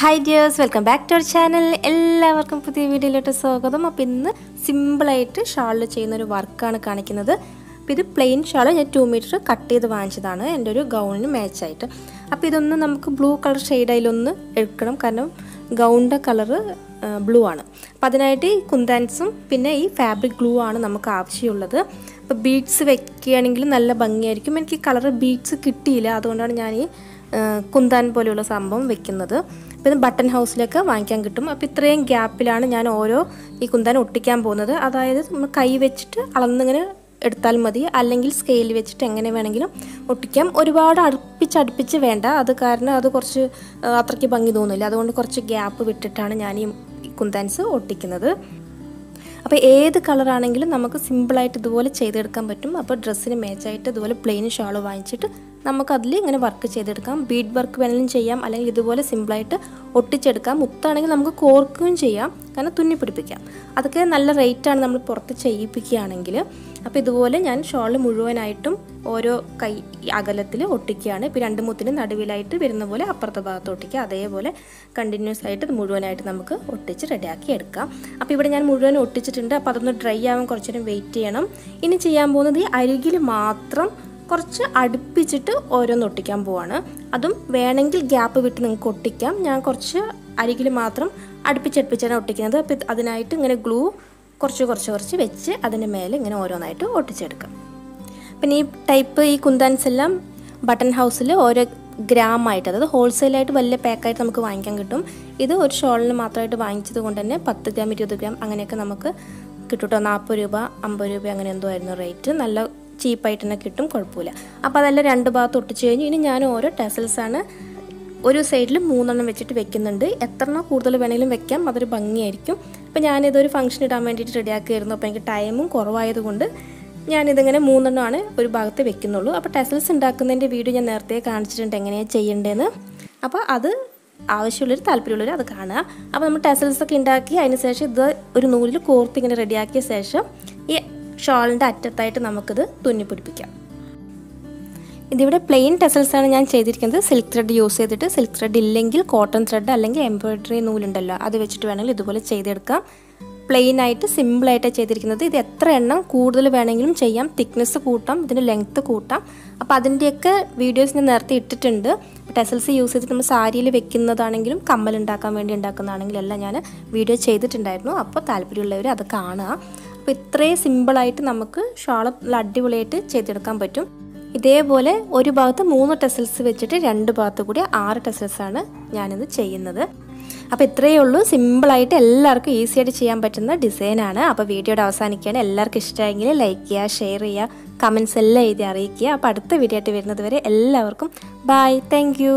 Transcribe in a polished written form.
Hi dears, welcome back to our channel. എല്ലാവർക്കും പുതിയ വീഡിയോയിലോട്ട് സ്വാഗതം. അപ്പോൾ ഇന്ന് സിമ്പിളായിട്ട് ഷാളിൽ ചെയ്യുന്ന ഒരു വർക്കാണ് കാണിക്കുന്നത്. അപ്പോൾ ഇത് പ്ലെയിൻ ഷാൾ ഞാൻ 2 മീറ്റർ കട്ട് ചെയ്ത് വാങ്ങിച്ചതാണ് എൻ്റെ ഒരു ഗൗണിന് മാച്ചായിട്ട്. അപ്പോൾ ഇതൊന്ന് നമുക്ക് ബ്ലൂ കളർ ഷെയ്ഡായിലൊന്ന് എടുക്കണം, കാരണം ഗൗണിൻ്റെ കളറ് ബ്ലൂ ആണ്. അപ്പോൾ അതിനായിട്ട് ഈ കുന്താൻസും പിന്നെ ഈ ഫാബ്രിക് ഗ്ലൂ ആണ് നമുക്ക് ആവശ്യമുള്ളത്. അപ്പോൾ ബീഡ്സ് വെക്കുകയാണെങ്കിൽ നല്ല ഭംഗിയായിരിക്കും. എനിക്ക് കളറ് ബീഡ്സ് കിട്ടിയില്ല, അതുകൊണ്ടാണ് ഞാൻ ഈ കുന്താൻ പോലെയുള്ള സംഭവം വെക്കുന്നത്. അപ്പോൾ ഇത് ബട്ടൺ ഹൗസിലൊക്കെ വാങ്ങിക്കാൻ കിട്ടും. അപ്പോൾ ഇത്രയും ഗ്യാപ്പിലാണ് ഞാൻ ഓരോ ഈ കുന്താൻ ഒട്ടിക്കാൻ പോകുന്നത്. അതായത് നമ്മൾ കൈ വെച്ചിട്ട് അളന്നിങ്ങനെ എടുത്താൽ മതി, അല്ലെങ്കിൽ സ്കെയിൽ വെച്ചിട്ട് എങ്ങനെ വേണമെങ്കിലും ഒട്ടിക്കാം. ഒരുപാട് അടുപ്പിച്ച് വേണ്ട, അത് കാരണം അത് കുറച്ച് അത്രയ്ക്ക് ഭംഗി തോന്നില്ല. അതുകൊണ്ട് കുറച്ച് ഗ്യാപ്പ് വിട്ടിട്ടാണ് ഞാൻ ഈ കുന്താൻസ് ഒട്ടിക്കുന്നത്. അപ്പോൾ ഏത് കളറാണെങ്കിലും നമുക്ക് സിമ്പിളായിട്ട് ഇതുപോലെ ചെയ്തെടുക്കാൻ പറ്റും. അപ്പോൾ ഡ്രസ്സിന് മാച്ചായിട്ട് ഇതുപോലെ പ്ലെയിൻ ഷാൾ വാങ്ങിച്ചിട്ട് നമുക്കതിൽ ഇങ്ങനെ വർക്ക് ചെയ്തെടുക്കാം. ബീഡ് വർക്ക് വേണമെങ്കിലും ചെയ്യാം, അല്ലെങ്കിൽ ഇതുപോലെ സിമ്പിളായിട്ട് ഒട്ടിച്ചെടുക്കാം. മുത്താണെങ്കിൽ നമുക്ക് കോർക്കുകയും ചെയ്യാം, കാരണം തുന്നി പിടിപ്പിക്കാം. അതൊക്കെ നല്ല റേറ്റാണ് നമ്മൾ പുറത്ത് ചെയ്യിപ്പിക്കുകയാണെങ്കിൽ. അപ്പോൾ ഇതുപോലെ ഞാൻ ഷോൾ മുഴുവനായിട്ടും ഓരോ കൈ അകലത്തിൽ ഒട്ടിക്കുകയാണ്. ഇപ്പോൾ 2 മുത്തിന് നടുവിലായിട്ട് വരുന്ന പോലെ അപ്പുറത്തെ ഭാഗത്ത് ഒട്ടിക്കുക. അതേപോലെ കണ്ടിന്യൂസ് ആയിട്ട് ഇത് മുഴുവനായിട്ട് നമുക്ക് ഒട്ടിച്ച് റെഡിയാക്കി എടുക്കാം. അപ്പോൾ ഇവിടെ ഞാൻ മുഴുവൻ ഒട്ടിച്ചിട്ടുണ്ട്. അപ്പോൾ അതൊന്ന് ഡ്രൈ ആവാൻ കുറച്ച് നേരം വെയിറ്റ് ചെയ്യണം. ഇനി ചെയ്യാൻ പോകുന്നത് ഈ അരികിൽ മാത്രം കുറച്ച് അടുപ്പിച്ചിട്ട് ഓരോന്ന് ഒട്ടിക്കാൻ പോവാണ്. അതും വേണമെങ്കിൽ ഗ്യാപ്പ് വിട്ട് നിങ്ങൾക്ക് ഒട്ടിക്കാം. ഞാൻ കുറച്ച് അരികിൽ മാത്രം അടുപ്പിച്ചടുപ്പിച്ചാണ് ഒട്ടിക്കുന്നത്. അപ്പോൾ അതിനായിട്ട് ഇങ്ങനെ ഗ്ലൂ കുറച്ച് വെച്ച് അതിൻ്റെ മേലെ ഇങ്ങനെ ഓരോന്നായിട്ട് ഒട്ടിച്ചെടുക്കാം. പിന്നെ ഈ ടൈപ്പ് ഈ കുന്താൻസ് എല്ലാം ബട്ടൺ ഹൗസിൽ ഓരോ ഗ്രാമായിട്ട്, അതായത് ഹോൾസെയിലായിട്ട് വലിയ പാക്കായിട്ട് നമുക്ക് വാങ്ങിക്കാൻ കിട്ടും. ഇത് ഒരു ഷോളിന് മാത്രമായിട്ട് വാങ്ങിച്ചത് കൊണ്ട് തന്നെ 10 ഗ്രാം 20 ഗ്രാം അങ്ങനെയൊക്കെ നമുക്ക് കിട്ടും കേട്ടോ. 40 രൂപ 50 രൂപ അങ്ങനെ എന്തോ ആയിരുന്നു റേറ്റ്. നല്ല ചീപ്പായിട്ട് തന്നെ കിട്ടും, കുഴപ്പമില്ല. അപ്പോൾ അതെല്ലാം 2 ഭാഗത്ത് ഒട്ടിച്ച് കഴിഞ്ഞു. ഇനി ഞാൻ ഓരോ ടെസൽസാണ് ഒരു സൈഡിൽ 3 എണ്ണം വെച്ചിട്ട് വെക്കുന്നുണ്ട്. എത്രണ്ണം കൂടുതൽ വേണമെങ്കിലും വെക്കാം, അതൊരു ഭംഗിയായിരിക്കും. അപ്പോൾ ഞാനിതൊരു ഫംഗ്ഷൻ ഇടാൻ വേണ്ടിയിട്ട് റെഡിയാക്കിയായിരുന്നു. അപ്പോൾ എനിക്ക് ടൈമും കുറവായതുകൊണ്ട് ഞാനിതിങ്ങനെ 3 എണ്ണമാണ് ഒരു ഭാഗത്ത് വെക്കുന്നുള്ളൂ. അപ്പോൾ ടെസൽസ് ഉണ്ടാക്കുന്നതിൻ്റെ വീഡിയോ ഞാൻ നേരത്തെ കാണിച്ചിട്ടുണ്ട് എങ്ങനെയാണ് ചെയ്യേണ്ടതെന്ന്. അപ്പോൾ അത് ആവശ്യമുള്ളവർ താല്പര്യമുള്ളവർ അത് കാണുക. അപ്പോൾ നമ്മൾ ടെസൽസൊക്കെ ഉണ്ടാക്കി അതിന് ശേഷം ഇത് ഒരു നൂലിൽ കോർത്ത് ഇങ്ങനെ റെഡിയാക്കിയ ശേഷം ഈ ഷോളിൻ്റെ അറ്റത്തായിട്ട് നമുക്കിത് തുന്നി പിടിപ്പിക്കാം. ഇതിവിടെ പ്ലെയിൻ ടെസൽസാണ് ഞാൻ ചെയ്തിരിക്കുന്നത്. സിൽക്ക് ത്രെഡ് യൂസ് ചെയ്തിട്ട്, സിൽക്ക് ത്രെഡ് ഇല്ലെങ്കിൽ കോട്ടൺ ത്രെഡ് അല്ലെങ്കിൽ എംബ്രോയ്ഡറി നൂലുണ്ടല്ലോ അത് വെച്ചിട്ട് വേണമെങ്കിൽ ഇതുപോലെ ചെയ്തെടുക്കാം. പ്ലെയിൻ ആയിട്ട് സിമ്പിളായിട്ടാണ് ചെയ്തിരിക്കുന്നത്. ഇത് എത്ര എണ്ണം കൂടുതൽ വേണമെങ്കിലും ചെയ്യാം. തിക്നെസ് കൂട്ടാം, ഇതിൻ്റെ ലെങ്ത്ത് കൂട്ടാം. അപ്പോൾ അതിൻ്റെയൊക്കെ വീഡിയോസ് ഞാൻ നേരത്തെ ഇട്ടിട്ടുണ്ട്. ടെസൽസ് യൂസ് ചെയ്തിട്ട് നമ്മൾ സാരിയിൽ വെക്കുന്നതാണെങ്കിലും കമ്മൽ ഉണ്ടാക്കാൻ വേണ്ടി ഉണ്ടാക്കുന്നതാണെങ്കിലും എല്ലാം ഞാൻ വീഡിയോ ചെയ്തിട്ടുണ്ടായിരുന്നു. അപ്പോൾ താല്പര്യമുള്ളവർ അത് കാണുക. അപ്പോൾ ഇത്രയും സിമ്പിളായിട്ട് നമുക്ക് ഷാൾ അടിപൊളിയായിട്ട് ചെയ്തെടുക്കാൻ പറ്റും. ഇതേപോലെ ഒരു ഭാഗത്ത് 3 ടെസൽസ് വെച്ചിട്ട് 2 ഭാഗത്ത് കൂടി 6 ടെസൽസാണ് ഞാനിത് ചെയ്യുന്നത്. അപ്പോൾ ഇത്രയേ ഉള്ളൂ. സിമ്പിളായിട്ട് എല്ലാവർക്കും ഈസി ആയിട്ട് ചെയ്യാൻ പറ്റുന്ന ഡിസൈനാണ്. അപ്പോൾ വീഡിയോയുടെ അവസാനിക്കുകയാണ്. എല്ലാവർക്കും ഇഷ്ടമായെങ്കിൽ ലൈക്ക് ചെയ്യുക, ഷെയർ ചെയ്യുക, കമൻസ് എല്ലാം എഴുതി അറിയിക്കുക. അപ്പോൾ അടുത്ത വീഡിയോ ആയിട്ട് വരുന്നത് വരെ എല്ലാവർക്കും ബൈ, താങ്ക് യു.